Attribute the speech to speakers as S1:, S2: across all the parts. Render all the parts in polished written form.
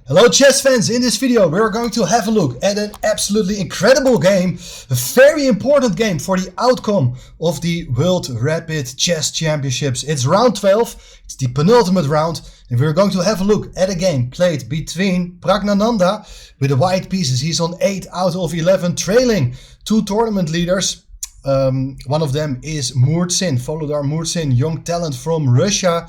S1: Hello chess fans, in this video we're going to have a look at an absolutely incredible game, a very important game for the outcome of the World Rapid Chess Championships. It's round 12, it's the penultimate round, and we're going to have a look at a game played between Praggnanandhaa with the white pieces. He's on 8 out of 11, trailing 2 tournament leaders. One of them is Murzin, Volodar Murzin, young talent from Russia,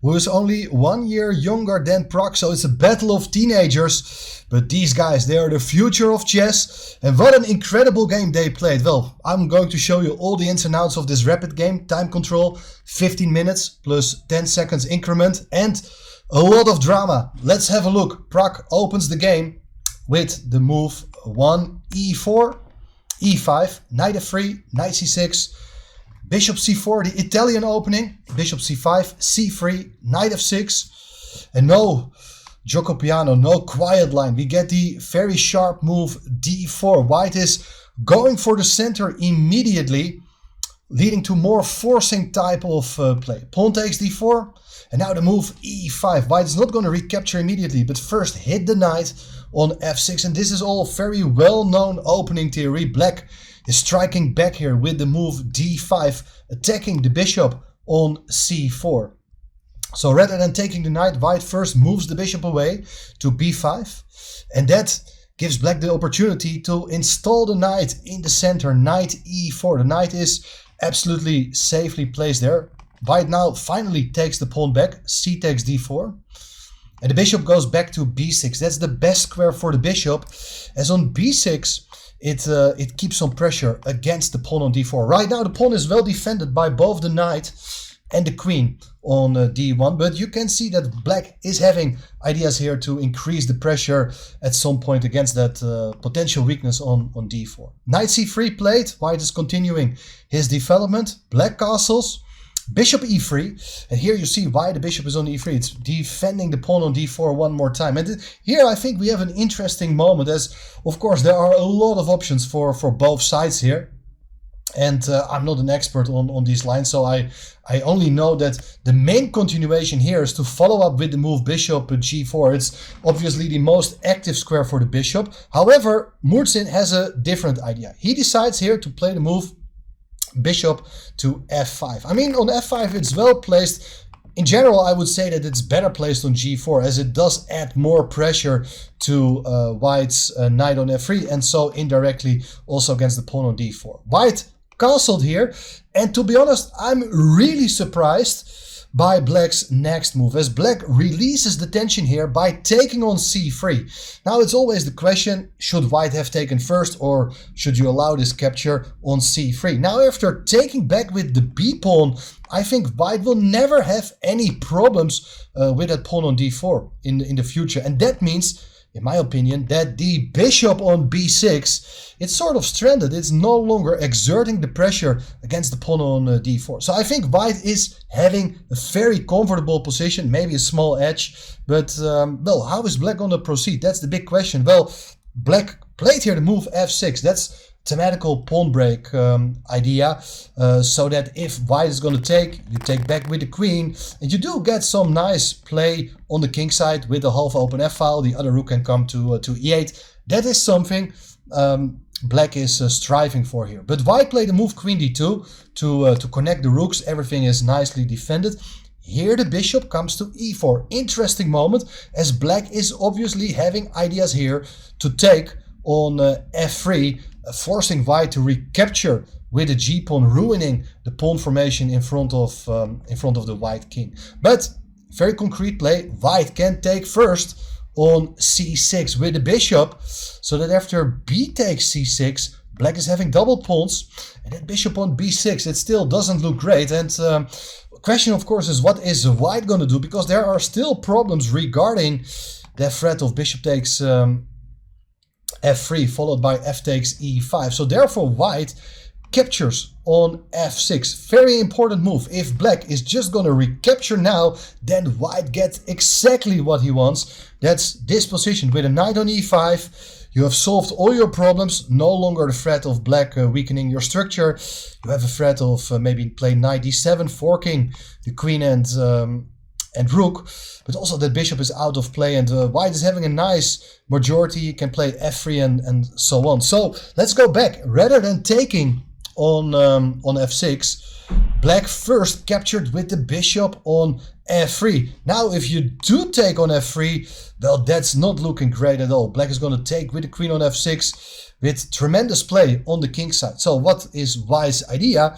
S1: who is only 1 year younger than Prag, so it's a battle of teenagers. But these guys, they are the future of chess, and what an incredible game they played. Well, I'm going to show you all the ins and outs of this rapid game. Time control, 15 minutes plus 10 seconds increment, and a lot of drama. Let's have a look. Prag opens the game with the move 1 e4, e5, knight f3, knight c6, bishop c4, the Italian opening, bishop c5, c3, knight f6, and no gioco piano, no quiet line. We get the very sharp move d4. White is going for the center immediately, leading to more forcing type of play. Pawn takes d4, and now the move e5. White is not going to recapture immediately, but first hit the knight on f6, and this is all very well-known opening theory. Black is striking back here with the move d5, attacking the bishop on c4. So rather than taking the knight, white first moves the bishop away to b5, and that gives black the opportunity to install the knight in the center, knight e4. The knight is absolutely safely placed there. White now finally takes the pawn back, c takes d4, and the bishop goes back to b6. That's the best square for the bishop, as on b6 it keeps some pressure against the pawn on d4. Right now the pawn is well defended by both the knight and the queen on d1, but you can see that black is having ideas here to increase the pressure at some point against that potential weakness on d4. Knight c3 played, white is continuing his development, black castles, bishop e3, and here you see why the bishop is on e3. It's defending the pawn on d4 one more time. And here I think we have an interesting moment, as of course there are a lot of options for both sides here. And I'm not an expert on these lines, so I only know that the main continuation here is to follow up with the move bishop g4. It's obviously the most active square for the bishop. However, Murzin has a different idea. He decides here to play the move bishop to f5. I mean, on f5 it's well placed. In general, I would say that it's better placed on g4, as it does add more pressure to white's knight on f3, and so indirectly also against the pawn on d4. White castled here, and to be honest, I'm really surprised by black's next move, as black releases the tension here by taking on c3. Now it's always the question, should white have taken first, or should you allow this capture on c3? Now after taking back with the b pawn, I think white will never have any problems with that pawn on d4 in the future, and that means, in my opinion, that the bishop on b6, it's sort of stranded. It's no longer exerting the pressure against the pawn on d4. So I think white is having a very comfortable position, maybe a small edge, but well, how is black going to proceed? That's the big question. Well, black played here the move f6. That's thematical pawn break idea, so that if white is going to take, you take back with the queen, and you do get some nice play on the king side with the half open f-file. The other rook can come to e8. That is something black is striving for here. But white played the move queen d2 to connect the rooks. Everything is nicely defended. Here the bishop comes to e4. Interesting moment, as black is obviously having ideas here to take on f3, forcing white to recapture with the g-pawn, ruining the pawn formation in front of the white king. But very concrete play, white can take first on c6 with the bishop, so that after b takes c6, black is having double pawns, and that bishop on b6, it still doesn't look great. And question of course is, what is white going to do, because there are still problems regarding the threat of bishop takes f3 followed by f takes e5. So therefore white captures on f6. Very important move. If black is just going to recapture now, then white gets exactly what he wants. That's this position with a knight on e5. You have solved all your problems. No longer the threat of black weakening your structure. You have a threat of maybe playing knight d7, forking the queen and and rook, but also that bishop is out of play, and white is having a nice majority. He can play f3 and so on. So let's go back. Rather than taking on f6, black first captured with the bishop on f3. Now if you do take on f3, well, that's not looking great at all. Black is going to take with the queen on f6 with tremendous play on the king side. So what is white's idea?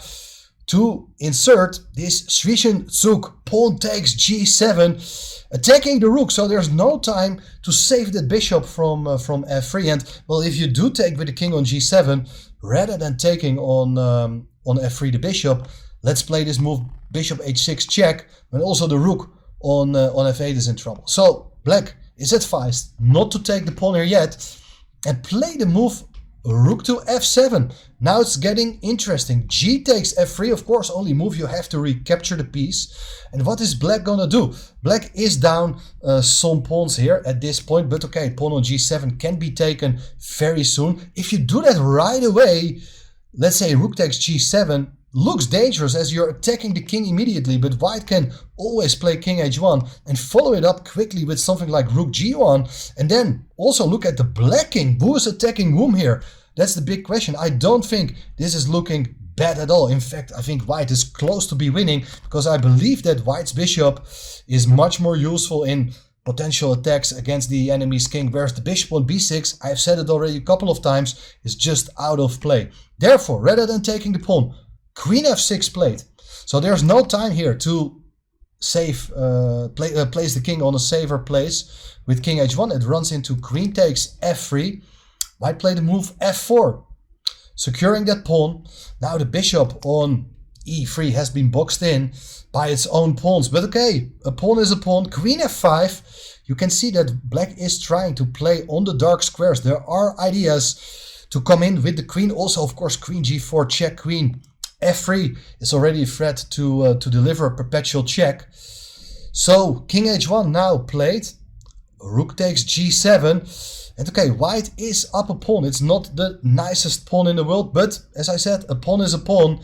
S1: To insert this Swishen Zug, pawn takes g7, attacking the rook. So there's no time to save that bishop from f3. And well, if you do take with the king on g7, rather than taking on f3 the bishop, let's play this move bishop h6 check, when also the rook on f8 is in trouble. So black is advised not to take the pawn here yet and play the move rook to f7. Now it's getting interesting. G takes f3, of course, only move you have to recapture the piece. And what is black gonna do? Black is down some pawns here at this point, but okay, pawn on g7 can be taken very soon. If you do that right away, let's say rook takes g7, looks dangerous as you're attacking the king immediately, but white can always play king h1 and follow it up quickly with something like rook g1. And then also look at the black king. Who is attacking whom here? That's the big question. I don't think this is looking bad at all. In fact, I think white is close to be winning, because I believe that white's bishop is much more useful in potential attacks against the enemy's king, whereas the bishop on b6, I've said it already a couple of times, is just out of play. Therefore, rather than taking the pawn, queen f6 played. So there's no time here to save, place the king on a safer place with king h1. It runs into queen takes f3. White played the move f4, securing that pawn. Now the bishop on e3 has been boxed in by its own pawns. But okay, a pawn is a pawn. Queen f5. You can see that black is trying to play on the dark squares. There are ideas to come in with the queen. Also, of course, queen g4 check, queen f3 is already a threat to deliver a perpetual check. So king h1 now played. Rook takes g7. And okay, white is up a pawn. It's not the nicest pawn in the world, but as I said, a pawn is a pawn.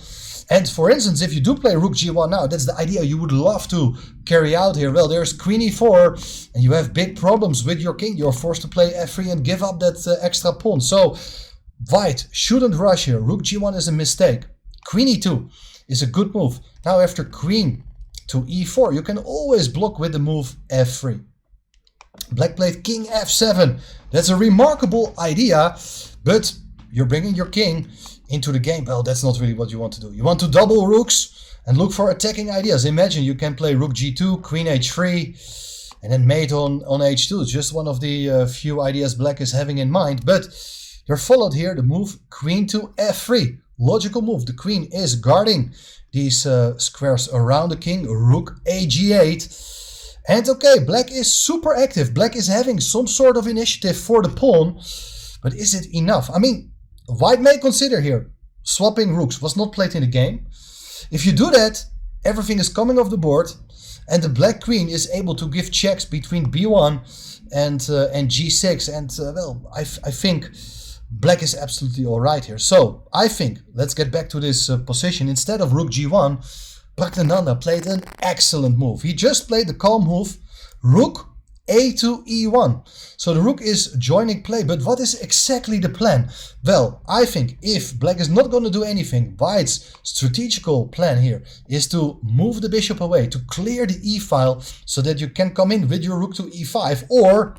S1: And for instance, if you do play rook g1 now, that's the idea you would love to carry out here. Well, there's queen e4, and you have big problems with your king. You're forced to play f3 and give up that extra pawn. So white shouldn't rush here. Rook g1 is a mistake. Queen e2 is a good move. Now after queen to e4, you can always block with the move f3. Black played king f7. That's a remarkable idea, but you're bringing your king into the game. Well, that's not really what you want to do. You want to double rooks and look for attacking ideas. Imagine you can play rook g2, queen h3, and then mate on h2. It's just one of the few ideas black is having in mind. But you're followed here the move queen to f3. Logical move. The queen is guarding these squares around the king. Rook a g8. And okay, black is super active. Black is having some sort of initiative for the pawn. But is it enough? I mean, white may consider here swapping rooks. Was not played in the game. If you do that, everything is coming off the board. And the black queen is able to give checks between b1 and g6. And well, I think black is absolutely alright here. So I think, let's get back to this position. Instead of rook g1, Praggnanandhaa played an excellent move. He just played the calm move, rook a to e1. So the rook is joining play, but what is exactly the plan? Well, I think if black is not going to do anything, white's strategical plan here is to move the bishop away, to clear the e-file so that you can come in with your rook to e5, or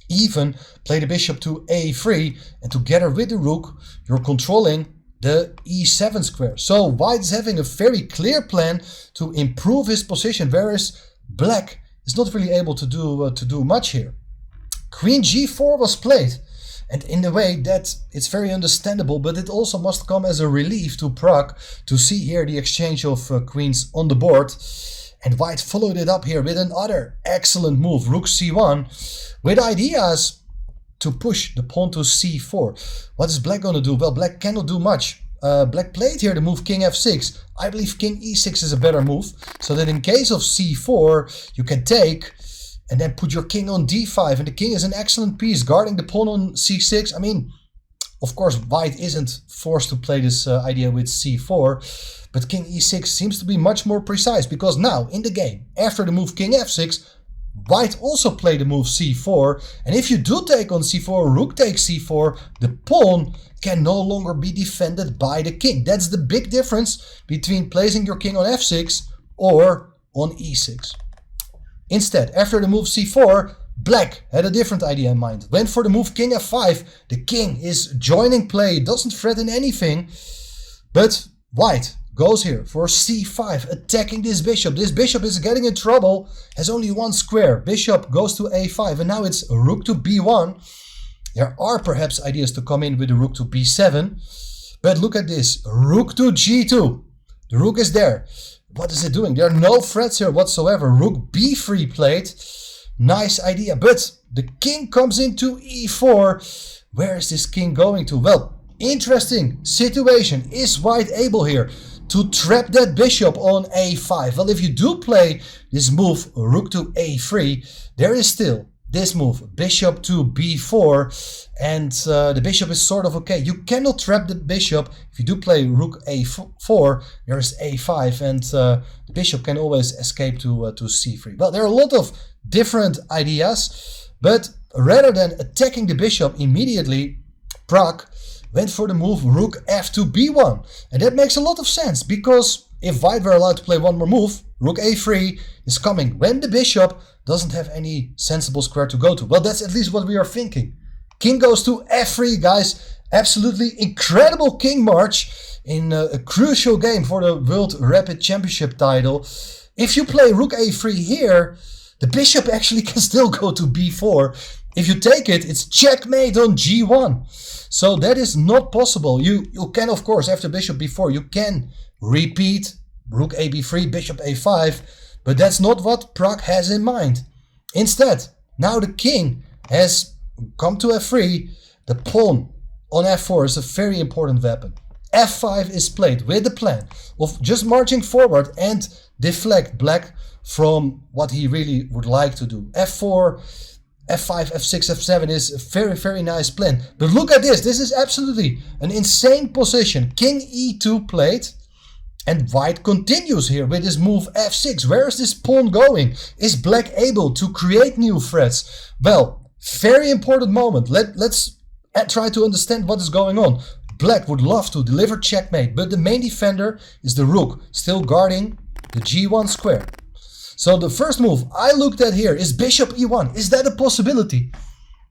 S1: even play the bishop to a3, and together with the rook, you're controlling the e7 square. So white is having a very clear plan to improve his position, whereas black is not really able to do much here. Queen g4 was played, and in a way that it's very understandable, but it also must come as a relief to Prag to see here the exchange of queens on the board. And white followed it up here with another excellent move, rook c1, with ideas to push the pawn to c4. What is black going to do? Well, black cannot do much. Black played here the move king f6. I believe king e6 is a better move, so that in case of c4 you can take and then put your king on d5, and the king is an excellent piece guarding the pawn on c6. I mean, of course white isn't forced to play this idea with c4, But king e6 seems to be much more precise, because now in the game, after the move king f6, white also played the move c4, and if you do take on c4, rook takes c4, the pawn can no longer be defended by the king. That's the big difference between placing your king on f6 or on e6. Instead, after the move c4, black had a different idea in mind. Went for the move king f5. The king is joining play, doesn't threaten anything, but white goes here for c5, attacking this bishop. This bishop is getting in trouble, has only one square. Bishop goes to a5, and now it's rook to b1. There are perhaps ideas to come in with the rook to b7, but look at this, rook to g2. The rook is there. What is it doing? There are no threats here whatsoever. Rook b3 played. Nice idea, but the king comes into e4. Where is this king going to? Well, interesting situation. Is white able here to trap that bishop on a5? Well, if you do play this move, rook to a3, there is still this move, bishop to b4, and the bishop is sort of okay. You cannot trap the bishop. If you do play rook a4, there is a5, and the bishop can always escape to c3. Well, there are a lot of different ideas, but rather than attacking the bishop immediately, Pragg went for the move rook f to b1, and that makes a lot of sense, because if white were allowed to play one more move, rook a3 is coming when the bishop doesn't have any sensible square to go to. Well, that's at least what we are thinking. King goes to f3, guys. Absolutely incredible king march in a crucial game for the World Rapid Championship title. If you play rook a3 here, the bishop actually can still go to b4. If you take it, it's checkmate on g1. So that is not possible. You can, of course, after bishop b4, you can repeat rook a b3, bishop a5, but that's not what Pragg has in mind. Instead, now the king has come to f3. The pawn on f4 is a very important weapon. f5 is played with the plan of just marching forward and deflect black from what he really would like to do. f4, f5, f6, f7 is a very, very nice plan. But look at this. This is absolutely an insane position. King e2 played. And white continues here with his move f6. Where is this pawn going? Is black able to create new threats? Well, very important moment. Let's try to understand what is going on. Black would love to deliver checkmate, but the main defender is the rook, still guarding the g1 square. So the first move I looked at here is bishop e1. Is that a possibility?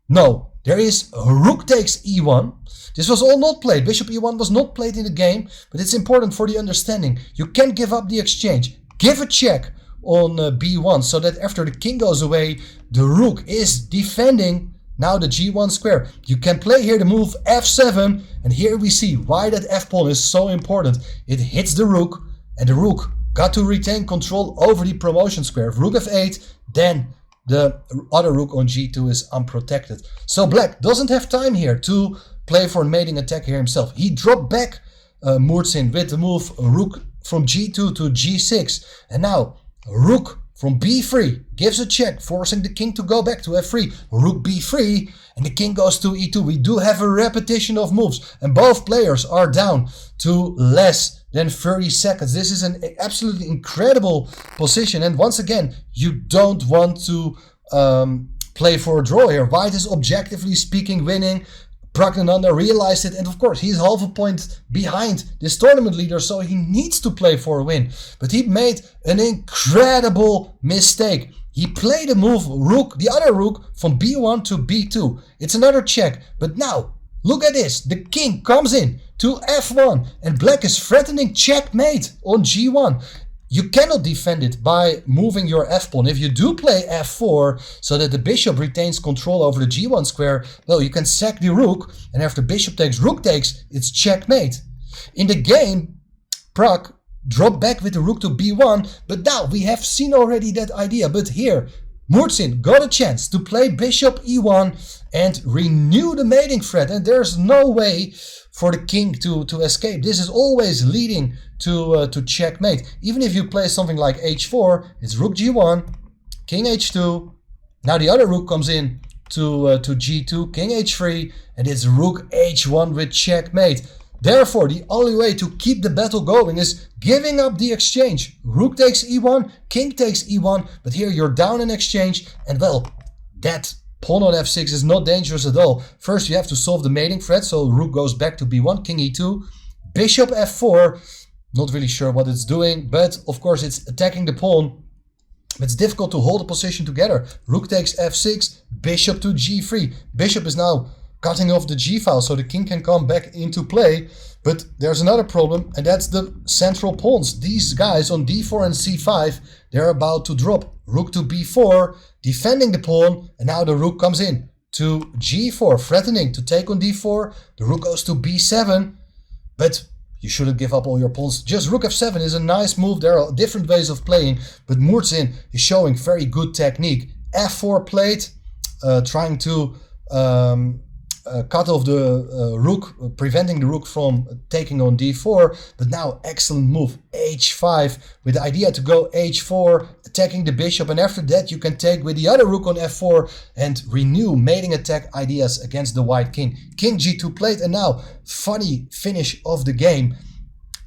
S1: No. There is rook takes e1. This was all not played. Bishop e1 was not played in the game, but it's important for the understanding. You can't give up the exchange. Give a check on b1 so that after the king goes away, the rook is defending now the g1 square. You can play here the move f7, and here we see why that f-pawn is so important. It hits the rook, and the rook got to retain control over the promotion square. If rook f8, then the other rook on g2 is unprotected. So black doesn't have time here to play for a mating attack here himself. He dropped back Murzin with the move rook from g2 to g6. And now rook from b3 gives a check, forcing the king to go back to f3. Rook b3, and the king goes to e2. We do have a repetition of moves, and both players are down to less than 30 seconds. This is an absolutely incredible position, and once again, you don't want to play for a draw here. White is objectively speaking winning. Praggnanandhaa realized it, and of course he's half a point behind this tournament leader, so he needs to play for a win. But he made an incredible mistake. He played a move rook, the other rook, from b1 to b2. It's another check, but now look at this. The king comes in to f1, and black is threatening checkmate on g1. You cannot defend it by moving your f-pawn. If you do play f4 so that the bishop retains control over the g1 square, well, you can sack the rook, and after bishop takes, rook takes, it's checkmate. In the game, Pragg dropped back with the rook to b1, but now we have seen already that idea. But here, Murzin got a chance to play bishop e1 and renew the mating threat, and there's no way for the king to escape. This is always leading to checkmate. Even if you play something like h4, it's rook g1, king h2. Now the other rook comes in to g2, king h3, and it's rook h1 with checkmate. Therefore, the only way to keep the battle going is giving up the exchange. Rook takes e1, king takes e1, but here you're down in exchange, and well, that pawn on f6 is not dangerous at all. First, you have to solve the mating threat, so rook goes back to b1, king e2, bishop f4. Not really sure what it's doing, but of course it's attacking the pawn. It's difficult to hold the position together. Rook takes f6, bishop to g3. Bishop is now cutting off the g file, so the king can come back into play. But there's another problem, and that's the central pawns. These guys on d4 and c5, they're about to drop. Rook to b4, defending the pawn, and now the rook comes in to g4, threatening to take on d4. The rook goes to b7, but you shouldn't give up all your pawns. Just rook f7 is a nice move. There are different ways of playing, but Murzin is showing very good technique. f4 played, trying to cut off the rook, preventing the rook from taking on d4. But now, excellent move, h5, with the idea to go h4, attacking the bishop, and after that you can take with the other rook on f4 and renew mating attack ideas against the white king. King g2 played, and now, funny finish of the game.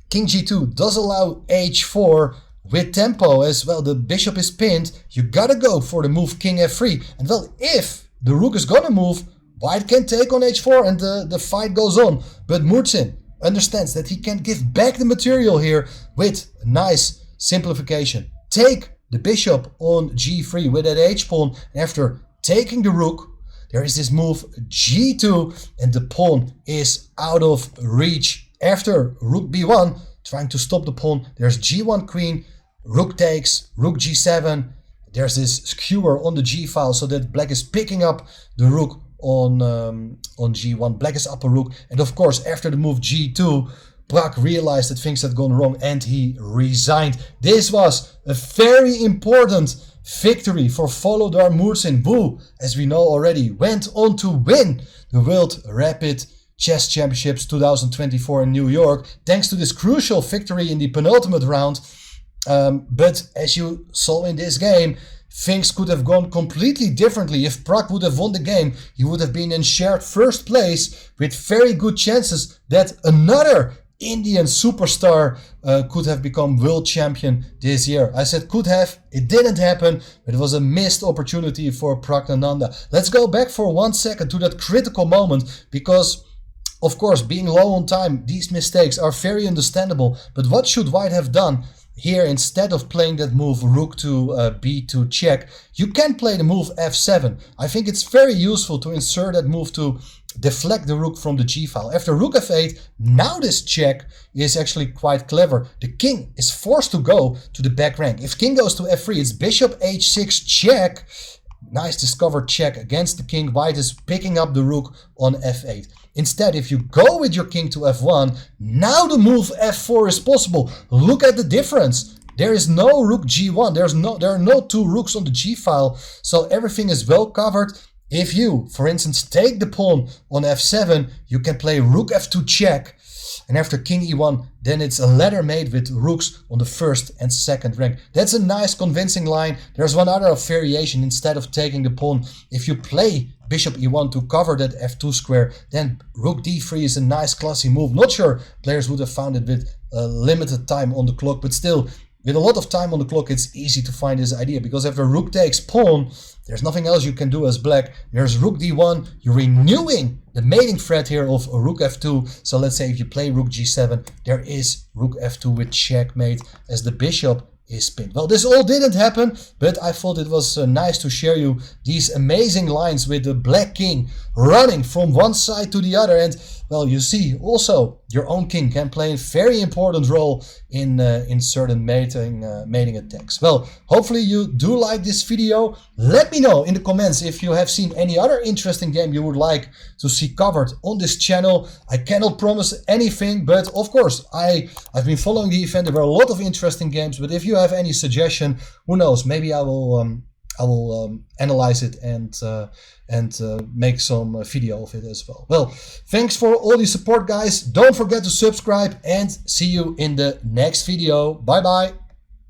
S1: King g2 does allow h4 with tempo as well. The bishop is pinned. You gotta go for the move king f3. And well, if the rook is gonna move, white can take on h4 and the fight goes on. But Murzin understands that he can give back the material here with a nice simplification. Take the bishop on g3 with that h-pawn. After taking the rook, there is this move g2 and the pawn is out of reach. After rook b1, trying to stop the pawn, there's g1 queen, rook takes, rook g7. There's this skewer on the g file so that black is picking up the rook on g1. Black is up a rook, and of course after the move g2, Pragg realized that things had gone wrong and he resigned. This was a very important victory for Volodar Murzin, who, as we know already, went on to win the World Rapid Chess Championships 2024 in New York, thanks to this crucial victory in the penultimate round. But as you saw in this game, things could have gone completely differently. If Pragg would have won the game, he would have been in shared first place with very good chances that another Indian superstar could have become world champion this year. I said could have, it didn't happen, but it was a missed opportunity for Praggnanandhaa. Let's go back for 1 second to that critical moment, because of course being low on time, these mistakes are very understandable. But what should white have done? Here, instead of playing that move rook to b2 check, you can play the move f7. I think it's very useful to insert that move to deflect the rook from the g file. After rook f8, now this check is actually quite clever. The king is forced to go to the back rank. If king goes to f3, it's bishop h6 check. Nice discovered check against the king. White is picking up the rook on f8. Instead, if you go with your king to f1, now the move f4 is possible. Look at the difference. There is no rook g1. There are no two rooks on the g file, so everything is well covered. If you, for instance, take the pawn on f7, you can play rook f2 check. And after king e1, then it's a ladder made with rooks on the first and second rank. That's a nice convincing line. There's one other variation. Instead of taking the pawn, if you play bishop e1 to cover that f2 square, then rook d3 is a nice classy move. Not sure players would have found it with limited time on the clock, but still, with a lot of time on the clock, it's easy to find this idea, because after rook takes pawn, there's nothing else you can do as black. There's rook d1, you're renewing the mating threat here of rook f2. So let's say if you play rook g7, there is rook f2 with checkmate as the bishop is pinned. Well, this all didn't happen, but I thought it was nice to share you these amazing lines with the black king running from one side to the other. And well, you see also your own king can play a very important role in certain mating attacks. Well, hopefully you do like this video. Let me know in the comments if you have seen any other interesting game you would like to see covered on this channel. I cannot promise anything, but of course I've been following the event. There were a lot of interesting games, but if you have any suggestion, who knows, maybe I will analyze it and make some video of it as well. Well, thanks for all the support, guys. Don't forget to subscribe and see you in the next video. Bye bye.